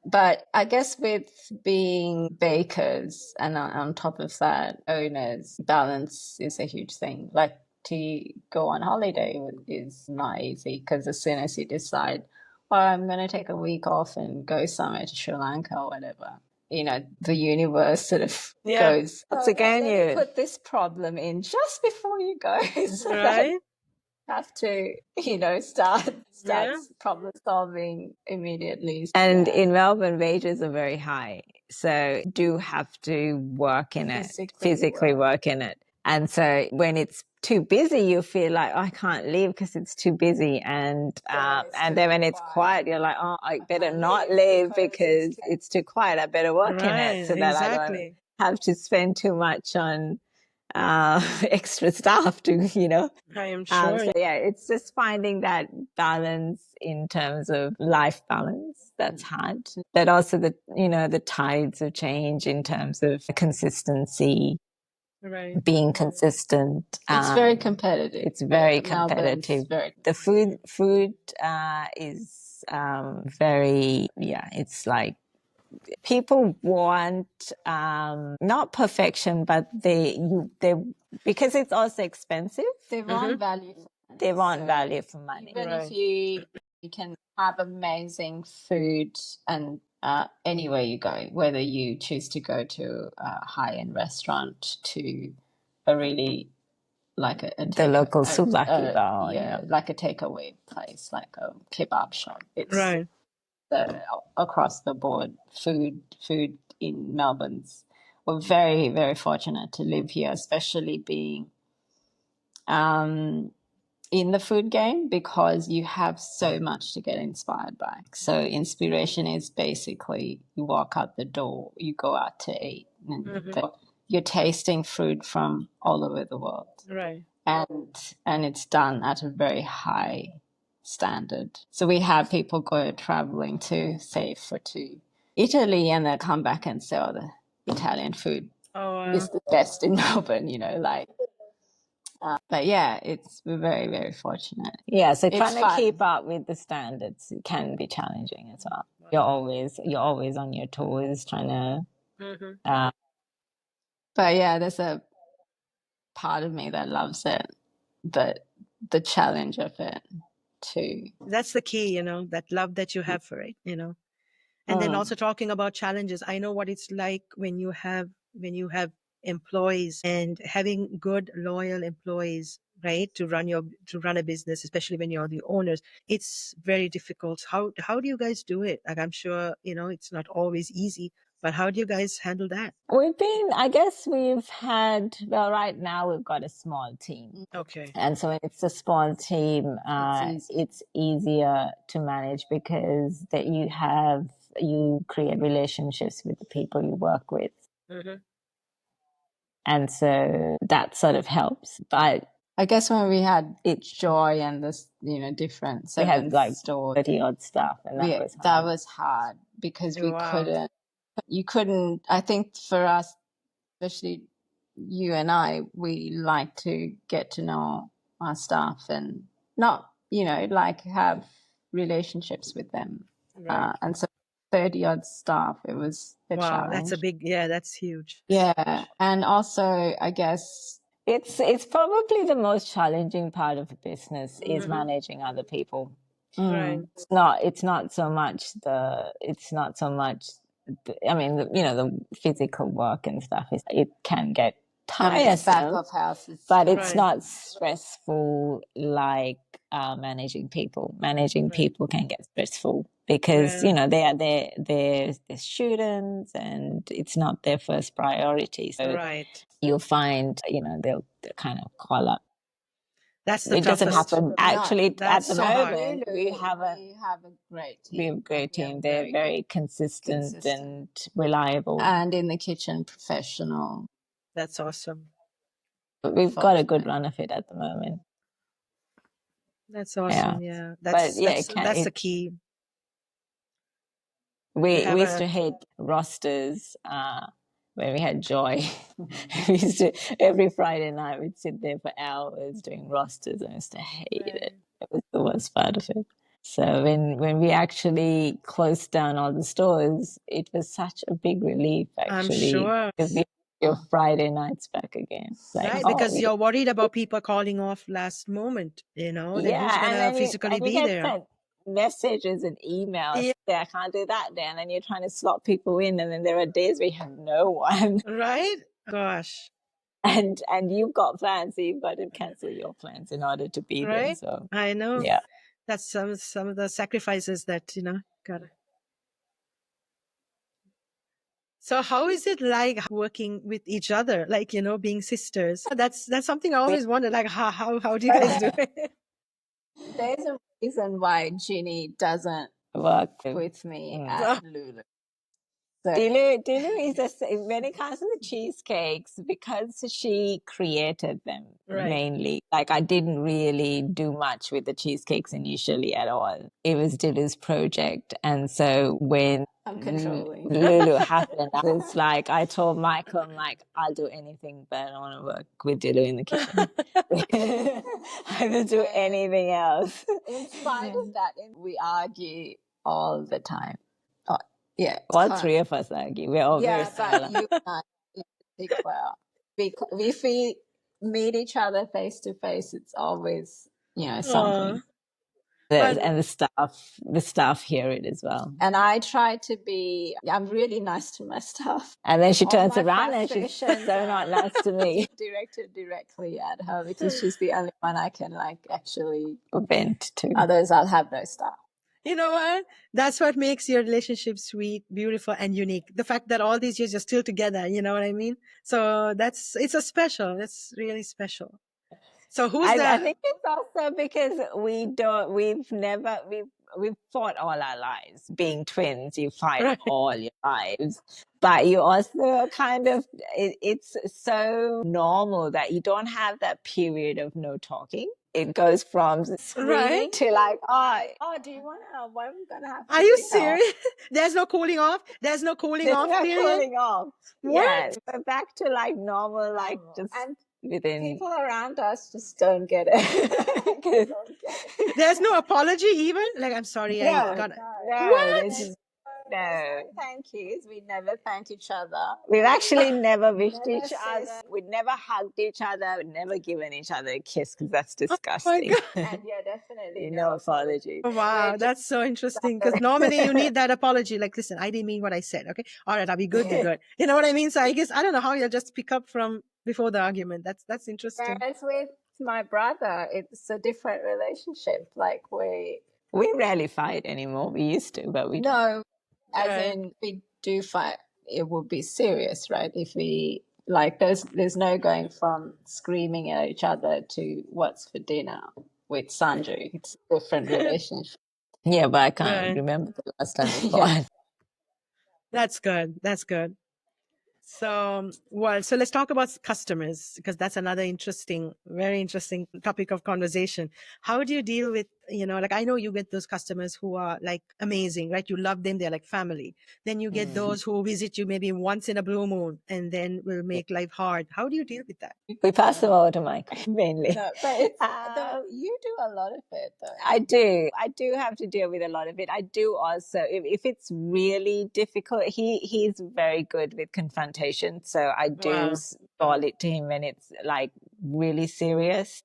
but I guess with being bakers and on top of that, owners, balance is a huge thing. Like to go on holiday is not easy because as soon as you decide, well, I'm going to take a week off and go somewhere to Sri Lanka or whatever, you know, the universe sort of goes, once again, you put this problem in just before you go. So have to, start problem solving immediately. And in Melbourne, wages are very high. So do have to work in it, physically work in it And so when it's too busy, you feel like, oh, I can't leave because it's too busy. And then when it's quiet, you're like, oh, I better not leave because it's too quiet. I better work in it so that I don't have to spend too much on extra stuff to, you know. I am sure. So yeah, it's just finding that balance in terms of life balance that's hard, but also the, you know, the tides of change in terms of consistency, being consistent. It's very competitive. It's very competitive. The food is very, yeah, it's like people want not perfection, but they because it's also expensive. They want value. They want value for money. Even if you can have amazing food and anywhere you go, whether you choose to go to a high-end restaurant to a really like the local souvlaki bar, like a takeaway place, like a kebab shop. It's right. Across the board, food in Melbourne's. We're very, very fortunate to live here, especially being in the food game, because you have so much to get inspired by. So inspiration is basically you walk out the door, you go out to eat, and you're tasting food from all over the world. Right. And it's done at a very high standard. So we have people go traveling to, say, to Italy, and they'll come back and say, oh, the Italian food is the best in Melbourne, you know, like. But yeah, we're very, very fortunate. Yeah, so trying to keep up with the standards can be challenging as well. You're always on your toes trying to. But yeah, there's a part of me that loves it, but the challenge of it too. That's the key, you know, that love that you have for it, you know. And then also talking about challenges, I know what it's like when you have employees, and having good loyal employees, right, to run a business, especially when you're the owners. It's very difficult. How do you guys do it? Like, I'm sure, you know, it's not always easy, but how do you guys handle that? Right now we've got a small team. Okay. And so when it's a small team, it's easier to manage because that you create relationships with the people you work with. And so that sort of helps. But I guess when we had Joy and this, you know, different, we had like 30 odd stuff, and that was hard because you couldn't, I think for us, especially you and I, we like to get to know our staff and not, you know, like have relationships with them. And so 30 odd staff, it was a challenge. That's huge. Yeah. And also, I guess it's probably the most challenging part of the business is managing other people. Right. It's not so much I mean, the physical work and stuff it can get tiresome, back of house, but it's not stressful like managing people. Managing people can get stressful because you know they're students and it's not their first priority. So you'll find they'll kind of call up. That's the it toughest. Doesn't happen actually at the moment. We have a great team. We have a great team. They're very consistent and reliable, and in the kitchen professional. That's awesome. But we've got a good run of it at the moment. That's awesome. Yeah. That's the key. We used to hate rosters where we had Joy. We used to, every Friday night we'd sit there for hours doing rosters, and I used to hate it. It was the worst part of it. So when we actually closed down all the stores, it was such a big relief, actually. I'm sure. Because your Friday nights back again. Like, because you're worried about people calling off last moment, you know, then who's going to physically be there? Messages and emails. Yeah, I can't do that then. And you're trying to slot people in, and then there are days where you have no one. Right? Gosh. And you've got plans, so you've got to cancel your plans in order to be there. So I know. Yeah. That's some of the sacrifices that, gotta. So how is it like working with each other, like, being sisters? That's something I always wonder, like, how do you guys do it? There's a reason why Ginny doesn't work with me at Lulu. So Dilu is when it comes to the cheesecakes, because she created them mainly. Like I didn't really do much with the cheesecakes initially at all. It was Dilu's project, and so when I'm controlling. Lulu happened, it's like I told Michael, I'm like, I'll do anything, but I don't want to work with Dilu in the kitchen. I will do anything else. In spite of that, we argue all the time. Yeah, all three of us argue. We're all very similar. But you and I speak well. If we meet each other face to face, it's always something. And the staff hear it as well. And I try to be. I'm really nice to my staff. And then she turns around and she's so not nice to me. Directed directly at her because she's the only one I can actually vent to. Others, I'll have no staff. You know what? That's what makes your relationship sweet, beautiful, and unique. The fact that all these years you're still together, you know what I mean? So it's it's really special. So I think it's also because we've fought all our lives. Being twins, you fight all your lives. But you also kind of, it's so normal that you don't have that period of no talking. It goes from screaming to like, do you want to, what are we going to have? Are you serious? There's no cooling off? There's no cooling off period? Cooling off. What? Yeah, we're back to like normal, like just within. People around us just don't get it. There's no apology even? Like, I'm sorry, I got it. What? No. Thank yous. We never thank each other. We've actually never wished each other. We'd never hugged each other. We'd never given each other a kiss because that's disgusting. And definitely no apology. Wow, that's so interesting because normally you need that apology. Like, listen, I didn't mean what I said. Okay, all right, I'll be good. Be good. You know what I mean? So I guess I don't know how you'll just pick up from before the argument. That's interesting. Whereas with my brother, it's a different relationship. Like we rarely fight anymore. We used to, but we don't. As in, we do fight, it would be serious, right? If we there's no going from screaming at each other to what's for dinner with Sanju. It's a different relationship. Yeah, but I can't remember the last time we fought. That's good. That's good. So let's talk about customers because that's another very interesting topic of conversation. How do you deal with, like I know you get those customers who are like amazing, right? You love them. They're like family. Then you get those who visit you maybe once in a blue moon and then will make life hard. How do you deal with that? We pass them over to Michael mainly. No, but it's, you do a lot of it though. I do have to deal with a lot of it. I do also, if it's really difficult, he's very good with confrontation. So I do call it to him when it's like really serious.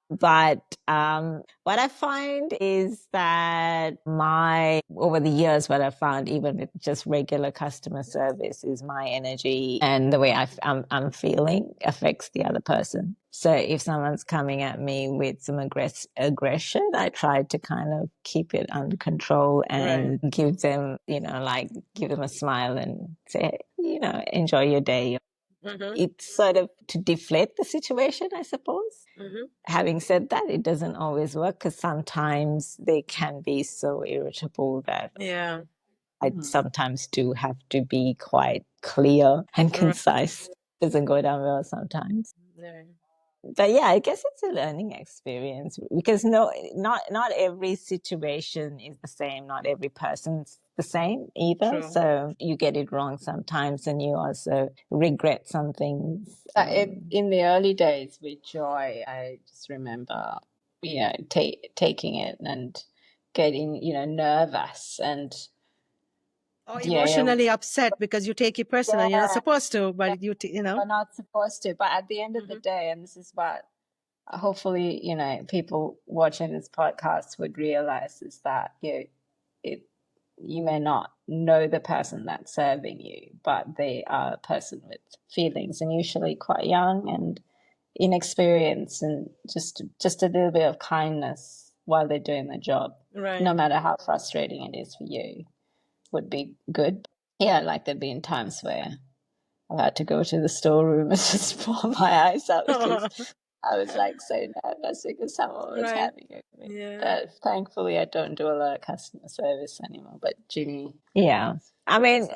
But what I find is that over the years, what I found, even with just regular customer service, is my energy and the way I'm feeling affects the other person. So if someone's coming at me with some aggression, I try to kind of keep it under control and give them, give them a smile and say, enjoy your day. It's sort of to deflate the situation, I suppose. Having said that, it doesn't always work because sometimes they can be so irritable that I sometimes do have to be quite clear and concise. Doesn't go down well sometimes. But yeah, I guess it's a learning experience because not every situation is the same. Not every person's the same either. True. So you get it wrong sometimes and you also regret some things. In the early days with Joy, I just remember, taking it and getting, nervous and emotionally upset because you take it personal. You're not supposed to, but We're not supposed to. But at the end of the day, and this is what hopefully, people watching this podcast would realize is that you may not know the person that's serving you, but they are a person with feelings and usually quite young and inexperienced, and just a little bit of kindness while they're doing their job, no matter how frustrating it is for you, would be good. Yeah, like there've been times where I've had to go to the storeroom and just pour my eyes out because I was like so nervous because someone was having it with me. Yeah. But thankfully, I don't do a lot of customer service anymore. But Ginny, yeah. I mean,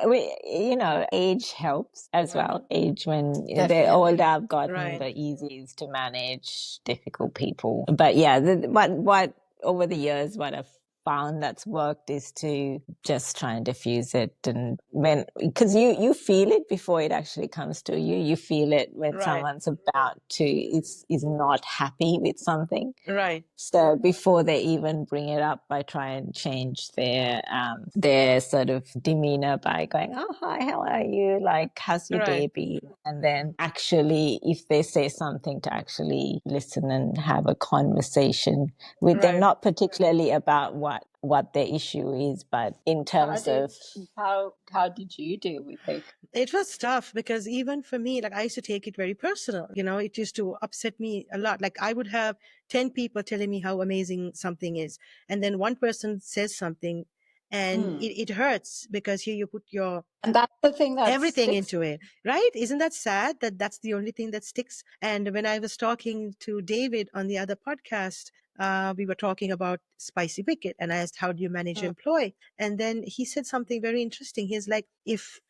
age helps as well. Age, when they're older, I've gotten the easiest to manage difficult people. But yeah, what over the years, what I've found that's worked is to just try and diffuse it, and because you feel it before it actually comes to you feel it when someone's about to is not happy with something, so before they even bring it up, I try and change their sort of demeanor by going, oh hi, how are you, like how's your day been, and then actually if they say something, to actually listen and have a conversation with them, not particularly about what their issue is, but in terms of how did you deal with it? It was tough because even for me, like I used to take it very personal. It used to upset me a lot. Like I would have 10 people telling me how amazing something is. And then one person says something and it hurts because here you put your and that's the thing that everything sticks. into it, right? Isn't that sad that that's the only thing that sticks? And when I was talking to David on the other podcast, we were talking about Spicy Wicked, and I asked, how do you manage your employee? And then he said something very interesting. He's like, if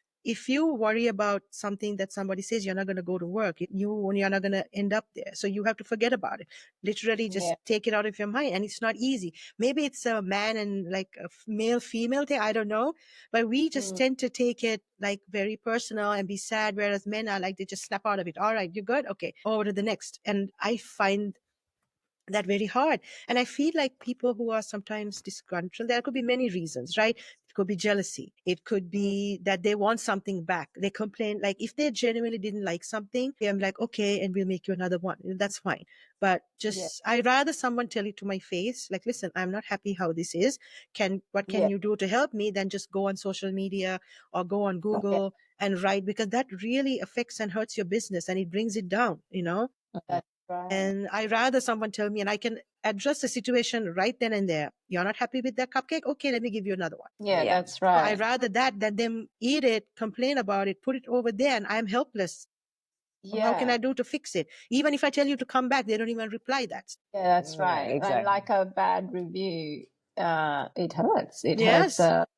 you worry about something that somebody says, you're not going to go to work. You're not going to end up there. So you have to forget about it. Literally just take it out of your mind. And it's not easy. Maybe it's a man and like a male, female thing. I don't know. But we just tend to take it like very personal and be sad. Whereas men are like, they just snap out of it. All right, you're good. Okay. Over to the next. And I find that very hard. And I feel like people who are sometimes disgruntled, there could be many reasons, right? It could be jealousy. It could be that they want something back. They complain, like if they genuinely didn't like something, I'm like, okay, and we'll make you another one. That's fine. But just, I'd rather someone tell it to my face, like, listen, I'm not happy how this is. What can you do to help me? Than just go on social media or go on Google and write, because that really affects and hurts your business and it brings it down, That's right. And I rather someone tell me, and I can address the situation right then and there. You're not happy with that cupcake? Okay, let me give you another one. Yeah, that's So right. I rather that than them eat it, complain about it, put it over there, and I'm helpless. How can I do to fix it? Even if I tell you to come back, they don't even reply that. Yeah, that's right. exactly. And like a bad review, it hurts. It Yes. hurts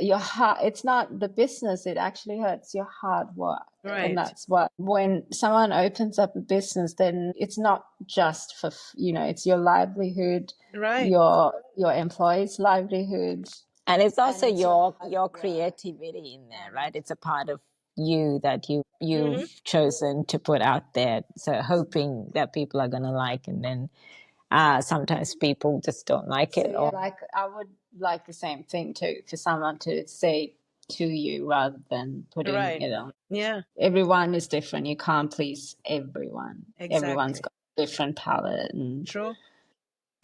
your heart. It's not the business, it actually hurts your hard work. Right. And that's what, when someone opens up a business, then it's not just for, it's your livelihood, Right. your employees' livelihood. And it's also your creativity in there, right? It's a part of you that you've chosen to put out there. So hoping that people are going to like, and then sometimes people just don't like it. So, like I would like the same thing too, for someone to say to you rather than putting it on. Yeah. Everyone is different. You can't please everyone. Exactly. Everyone's got a different palate. True.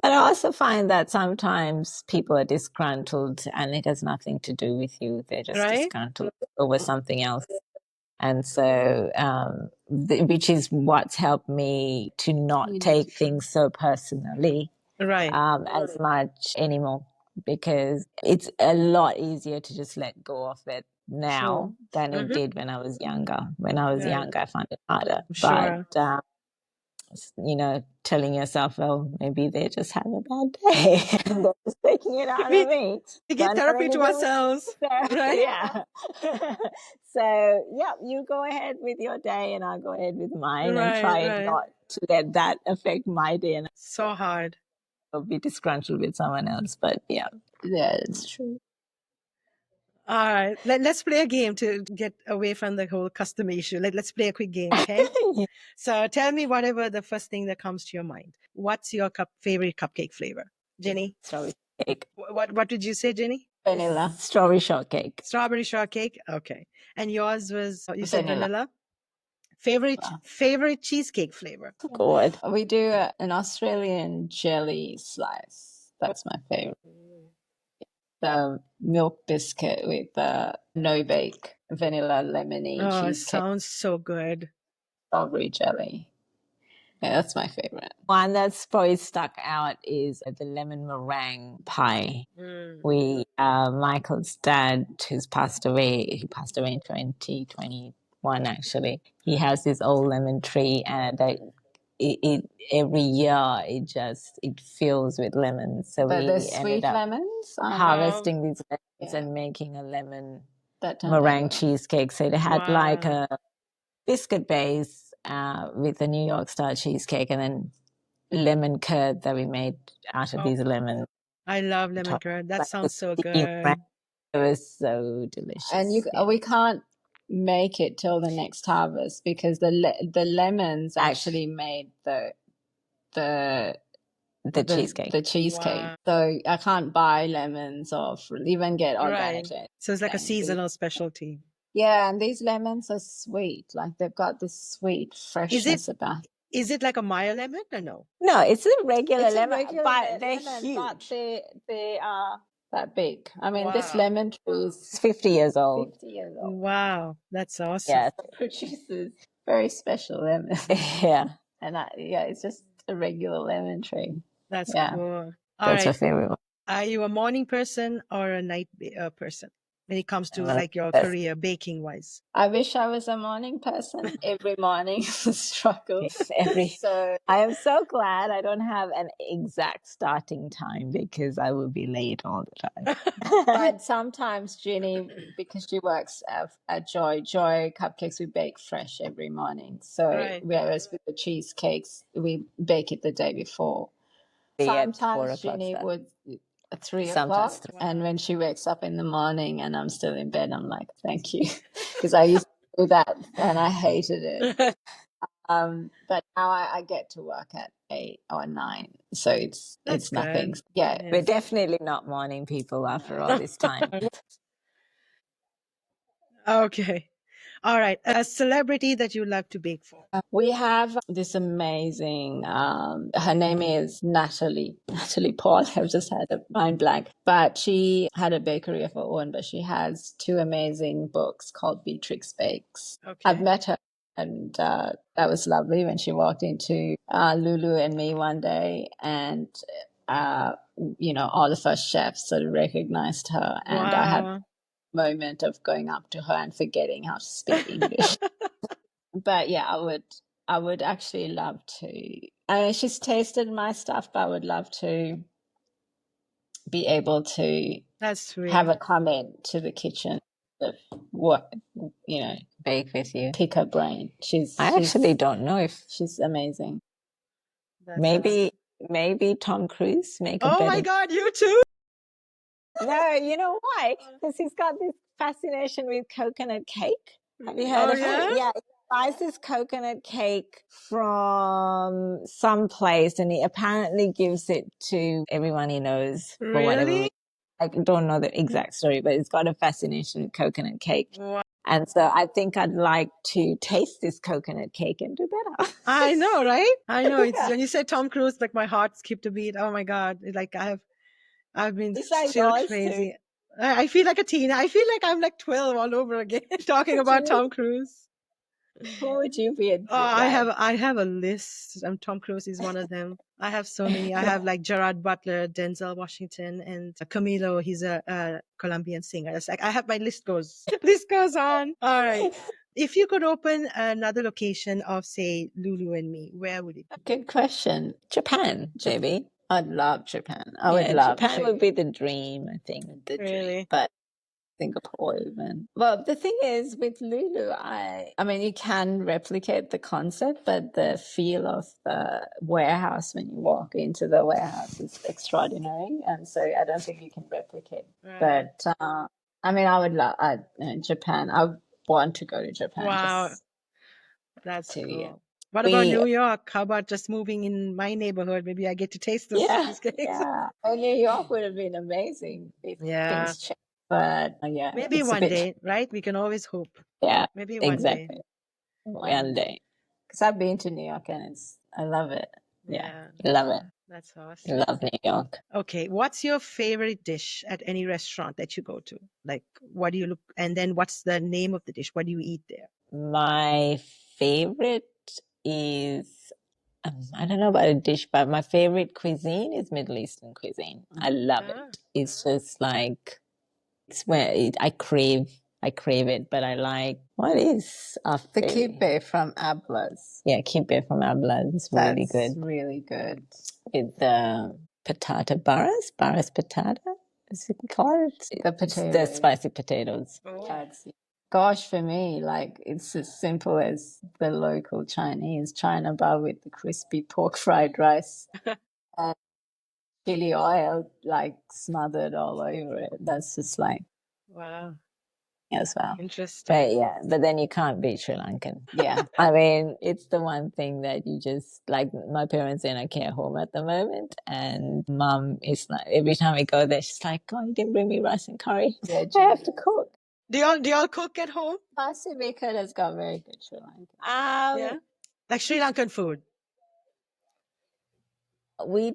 But I also find that sometimes people are disgruntled and it has nothing to do with you. They're just disgruntled over something else. And so, which is what's helped me to not take things so personally as much anymore, because it's a lot easier to just let go of it now than it did when I was younger. When I was younger, I found it harder. But telling yourself, oh, maybe they just have a bad day and they're just taking it out of me. We get therapy to ourselves. Right? Yeah. So, you go ahead with your day and I'll go ahead with mine and try not to let that affect my day. And so hard. I'll be disgruntled with someone else. But yeah, it's true. All right, let's play a game to get away from the whole custom issue. Let's play a quick game, okay? So tell me whatever the first thing that comes to your mind. What's your favorite cupcake flavor? Jenny? Strawberry cake. What did you say, Jenny? Vanilla. Strawberry shortcake. Strawberry shortcake, okay. And yours was, you said vanilla? Favorite cheesecake flavor? Good. We do an Australian jelly slice. That's my favorite. The milk biscuit with no bake, vanilla lemony cheesecake. Sounds so good. Strawberry jelly. Yeah, that's my favorite. One that's probably stuck out is the lemon meringue pie. Michael's dad, he passed away in 2021 actually. He has this old lemon tree, and every year it fills with lemons. So but we ended up lemons, harvesting these lemons and making a lemon meringue cheesecake. So it had like a biscuit base with a New York style cheesecake, and then lemon curd that we made out of these lemons. I love lemon curd. That sounds so good. It was so delicious. And we can't make it till the next harvest because the lemons actually made the cheesecake. The cheesecake. Wow. So I can't buy lemons or even get organic. Right. So it's like a seasonal specialty. Yeah, and these lemons are sweet. Like they've got this sweet freshness about. Is it like a Meyer lemon or no? No, it's a regular lemon, but they're huge. But they are that big. I mean, this lemon tree is 50 years old. 50 years old. Wow, that's awesome. Yeah, it produces very special lemons. Yeah. And it's just a regular lemon tree. That's cool. That's my favorite one. Are you a morning person or a night person when it comes to like your career baking wise? I wish I was a morning person. Every morning is a struggle. So I am so glad I don't have an exact starting time because I will be late all the time. But sometimes Ginny, because she works at Joy Cupcakes, we bake fresh every morning. So whereas with the cheesecakes, we bake it the day before. Sometimes Ginny would at 3 o'clock, and when she wakes up in the morning and I'm still in bed, I'm like, thank you, because I used to do that and I hated it. But now I get to work at 8 or 9, so it's nothing. Yeah, we're definitely not morning people after all this time. Okay. All right. A celebrity that you love to bake for? We have this amazing, her name is Natalie Paul. I've just had a mind blank. But she had a bakery of her own, but she has 2 amazing books called Beatrix Bakes. Okay. I've met her, and that was lovely when she walked into Lulu and me one day, and all of us chefs sort of recognized her, and I had moment of going up to her and forgetting how to speak English. But yeah, I would actually love to. I mean, she's tasted my stuff, but I would love to be able to have her come in to the kitchen, bake with you, pick her brain. I actually don't know if she's amazing. Maybe Tom Cruise make a better. Oh my God, you too? No, you know why? Because he's got this fascination with coconut cake. Have you heard of it? Yeah, he buys this coconut cake from some place, and he apparently gives it to everyone he knows for whatever reason. I don't know the exact story, but he's got a fascination with coconut cake. Wow. And so I think I'd like to taste this coconut cake and do better. I know, right? I know. It's when you said Tom Cruise, like my heart skipped a beat. Oh my God. Like I've been still crazy. I feel like a teen. I feel like I'm like 12 all over again talking about Tom Cruise. Who would you be? I have a list. Tom Cruise is one of them. I have so many. I have like Gerard Butler, Denzel Washington, and Camilo. He's a Colombian singer. It's like I have my list goes on. All right. If you could open another location of, say, Lulu and Me, where would it be? Good question. Japan, maybe. I'd love Japan. I would love Japan would be the dream, I think. Really? But Singapore even. Well, the thing is with Lulu, I mean, you can replicate the concept, but the feel of the warehouse when you walk into the warehouse is extraordinary. And so I don't think you can replicate. Right. But I mean, I would love Japan. I want to go to Japan. Wow. That's cool. Yeah. What about New York? How about just moving in my neighborhood? Maybe I get to taste those cheesecakes. Yeah. Oh, New York would have been amazing if things changed. But maybe one day, right? We can always hope. Yeah, maybe one day. One day. Because I've been to New York and I love it. Yeah, love it. That's awesome. I love New York. Okay, what's your favorite dish at any restaurant that you go to? Like, what do you look? And then, what's the name of the dish? What do you eat there? My favorite is I don't know about a dish, but my favorite cuisine is Middle Eastern cuisine. I love it. It's just like, it's where I crave it, but I like, what is the kibbeh from Abla's? Yeah, kibbeh from Abla's is really good. Really good. With the patata baras patata, is it called? The potato. The spicy potatoes. Gosh, for me, like, it's as simple as the local Chinese china bar with the crispy pork fried rice and chili oil, like, smothered all over it. That's just like, wow, as well. interesting. But then you can't beat Sri Lankan. Yeah. I mean, it's the one thing that you just, like, my parents are in a care home at the moment, and mum is like, every time we go there, she's like, oh, you didn't bring me rice and curry. Yeah, I have to cook. Do y'all cook at home? Passionate has got very good Sri Lankan. Yeah, like Sri Lankan food. We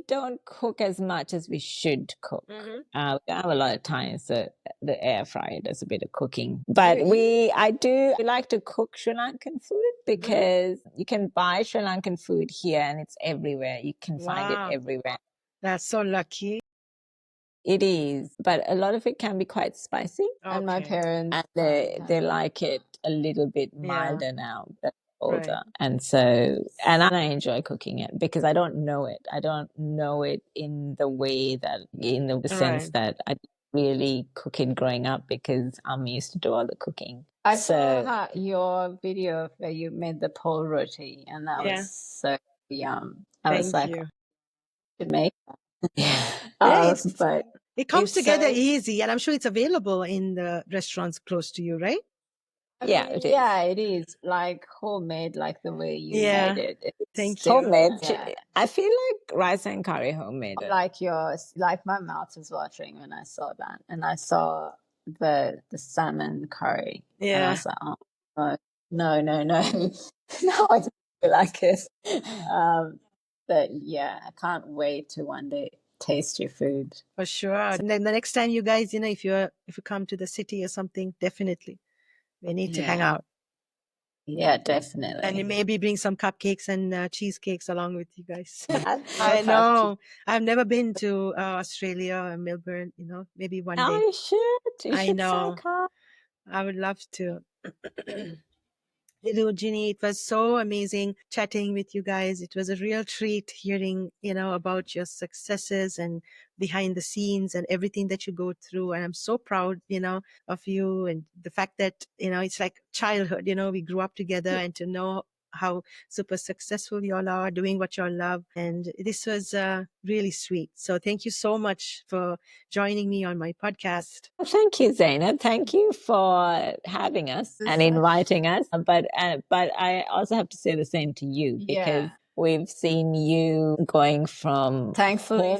don't cook as much as we should cook. Mm-hmm. We have a lot of time, so the air fryer does a bit of cooking. But we like to cook Sri Lankan food because you can buy Sri Lankan food here and it's everywhere. You can find it everywhere. That's so lucky. It is, but a lot of it can be quite spicy. And my parents, and they like it a little bit milder now. Older. And so, and I enjoy cooking it because I don't know it. I don't know it in the way that, in the sense that I really cook it growing up because I'm used to do all the cooking. I saw your video where you made the pole roti, and that was so yum. I was like, to make that. But it comes together easy, and I'm sure it's available in the restaurants close to you, right? Yeah, it is. Yeah, it is like homemade, like the way you made it. Thank you. Homemade. Yeah. I feel like rice and curry homemade. Like yours, like my mouth was watering when I saw that, and I saw the salmon curry. Yeah, and I was like, oh no, no, I don't feel like it. But yeah, I can't wait to one day taste your food for sure. And then the next time you guys, if you come to the city or something, definitely. We need to hang out. Yeah, definitely. And maybe bring some cupcakes and cheesecakes along with you guys. I know. I've never been to Australia or Melbourne, maybe one day. Oh, you should. I know. I would love to. Dilu Jini, it was so amazing chatting with you guys. It was a real treat hearing, about your successes and behind the scenes and everything that you go through. And I'm so proud, of you and the fact that, it's like childhood, we grew up together and to know how super successful y'all are doing what y'all love. And this was really sweet. So thank you so much for joining me on my podcast. Thank you, Zainab. Thank you for having us and inviting us. But I also have to say the same to you because we've seen you going from thankfully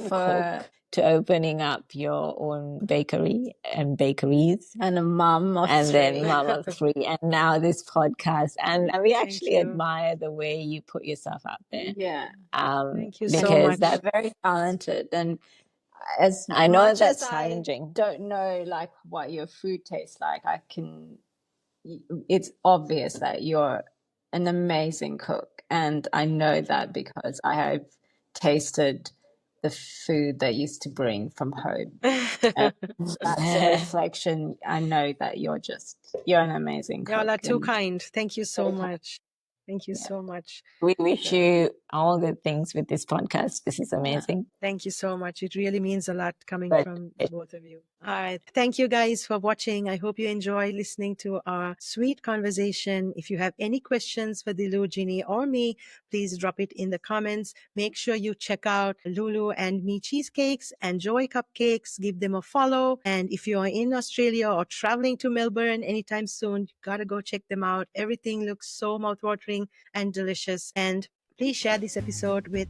to opening up your own bakery and bakeries. And a mom of and three. Then mom of three. And now this podcast. And we actually admire the way you put yourself out there. Yeah. Thank you so much. That's very talented. And as I know much that's as challenging. I don't know like what your food tastes like, it's obvious that you're an amazing cook. And I know that because I have tasted the food that used to bring from home. That's a reflection. I know that you're an amazing cook. Y'all are too kind. Thank you so much. Thank you so much. We wish you all good things with this podcast. This is amazing. Thank you so much. It really means a lot coming from both of you. All right. Thank you guys for watching. I hope you enjoy listening to our sweet conversation. If you have any questions for Dilu, Jini, or me, please drop it in the comments. Make sure you check out Lulu and me Cheesecakes and Joy Cupcakes. Give them a follow. And if you are in Australia or traveling to Melbourne anytime soon, you gotta go check them out. Everything looks so mouthwatering and delicious. And please share this episode with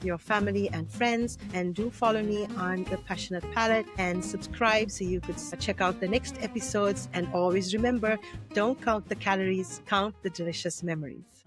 your family and friends, and do follow me on the Passionate Palate and subscribe so you could check out the next episodes. And always remember, don't count the calories, count the delicious memories.